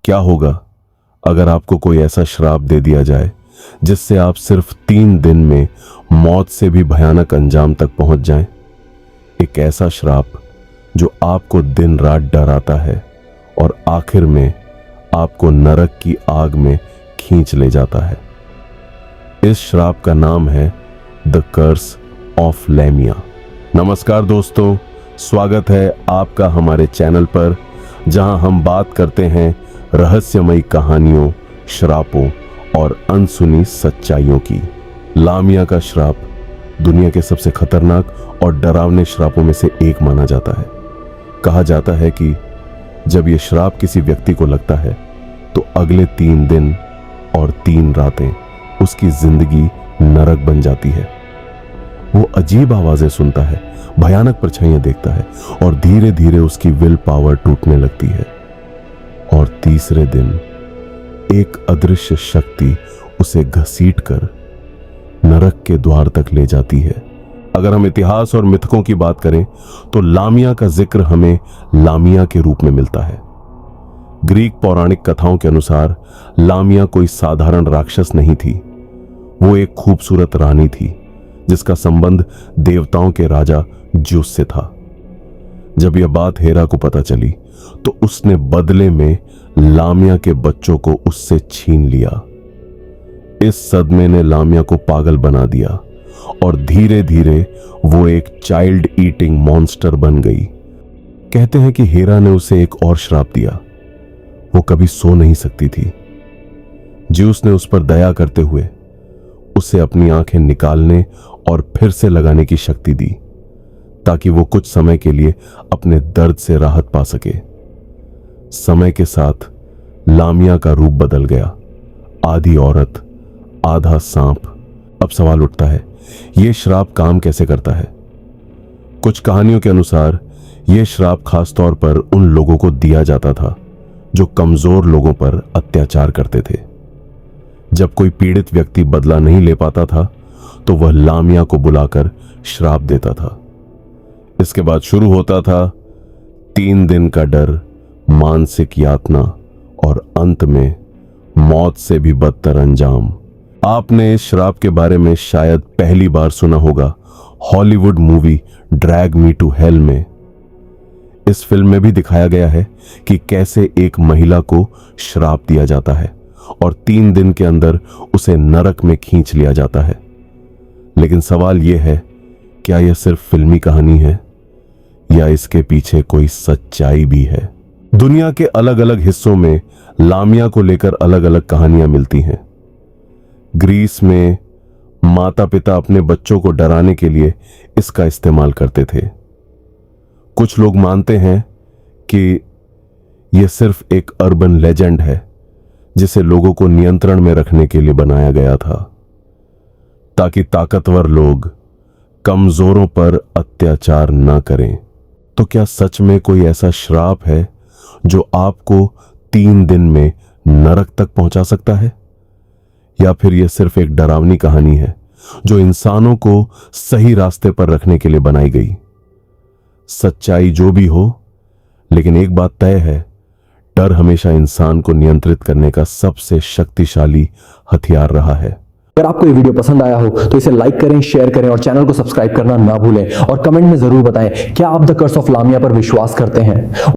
क्या होगा अगर आपको कोई ऐसा श्राप दे दिया जाए जिससे आप सिर्फ 3 दिन में मौत से भी भयानक अंजाम तक पहुंच जाएं? एक ऐसा श्राप जो आपको दिन रात डराता है और आखिर में आपको नरक की आग में खींच ले जाता है। इस श्राप का नाम है द कर्स ऑफ लैमिया। नमस्कार दोस्तों, स्वागत है आपका हमारे चैनल पर, जहां हम बात करते हैं रहस्यमयी कहानियों, श्रापों और अनसुनी सच्चाइयों की। लामिया का श्राप दुनिया के सबसे खतरनाक और डरावने श्रापों में से एक माना जाता है। कहा जाता है कि जब यह श्राप किसी व्यक्ति को लगता है तो अगले 3 दिन और 3 रातें उसकी जिंदगी नरक बन जाती है। वो अजीब आवाजें सुनता है, भयानक परछाइयां देखता है और धीरे धीरे उसकी विल पावर टूटने लगती है। और तीसरे दिन एक अदृश्य शक्ति उसे घसीटकर नरक के द्वार तक ले जाती है। अगर हम इतिहास और मिथकों की बात करें तो लामिया का जिक्र हमें लामिया के रूप में मिलता है। ग्रीक पौराणिक कथाओं के अनुसार लामिया कोई साधारण राक्षस नहीं थी। वो एक खूबसूरत रानी थी जिसका संबंध देवताओं के राजा ज्यूस से था। जब यह बात हेरा को पता चली तो उसने बदले में लामिया के बच्चों को उससे छीन लिया। इस सदमे ने लामिया को पागल बना दिया और धीरे धीरे वो एक चाइल्ड ईटिंग मॉन्स्टर बन गई। कहते हैं कि हेरा ने उसे एक और श्राप दिया। वो कभी सो नहीं सकती थी। ज्यूस ने उस पर दया करते हुए उसे अपनी आंखें निकालने और फिर से लगाने की शक्ति दी ताकि वो कुछ समय के लिए अपने दर्द से राहत पा सके। समय के साथ लामिया का रूप बदल गया, आधी औरत आधा सांप। अब सवाल उठता है, यह श्राप काम कैसे करता है? कुछ कहानियों के अनुसार यह श्राप खासतौर पर उन लोगों को दिया जाता था जो कमजोर लोगों पर अत्याचार करते थे। जब कोई पीड़ित व्यक्ति बदला नहीं ले पाता था तो वह लामिया को बुलाकर श्राप देता था। इसके बाद शुरू होता था 3 दिन का डर, मानसिक यातना और अंत में मौत से भी बदतर अंजाम। आपने इस श्राप के बारे में शायद पहली बार सुना होगा Hollywood movie drag me to hell में। इस फिल्म में भी दिखाया गया है कि कैसे एक महिला को श्राप दिया जाता है और 3 दिन के अंदर उसे नरक में खींच लिया जाता है। लेकिन सवाल यह है, क्या यह सिर्फ फिल्मी कहानी है या इसके पीछे कोई सच्चाई भी है? दुनिया के अलग अलग हिस्सों में लामिया को लेकर अलग अलग कहानियां मिलती हैं। ग्रीस में माता पिता अपने बच्चों को डराने के लिए इसका इस्तेमाल करते थे। कुछ लोग मानते हैं कि यह सिर्फ एक अर्बन लेजेंड है जिसे लोगों को नियंत्रण में रखने के लिए बनाया गया था ताकि ताकतवर लोग कमजोरों पर अत्याचार न करें। तो क्या सच में कोई ऐसा श्राप है जो आपको 3 दिन में नरक तक पहुंचा सकता है? या फिर यह सिर्फ एक डरावनी कहानी है जो इंसानों को सही रास्ते पर रखने के लिए बनाई गई? सच्चाई जो भी हो, लेकिन एक बात तय है, डर हमेशा इंसान को नियंत्रित करने का सबसे शक्तिशाली हथियार रहा है। अगर आपको ये वीडियो पसंद आया हो तो इसे लाइक करें, शेयर करें और चैनल को सब्सक्राइब करना ना भूलें। और कमेंट में जरूर बताएं, क्या आप द कर्स ऑफ लामिया पर विश्वास करते हैं?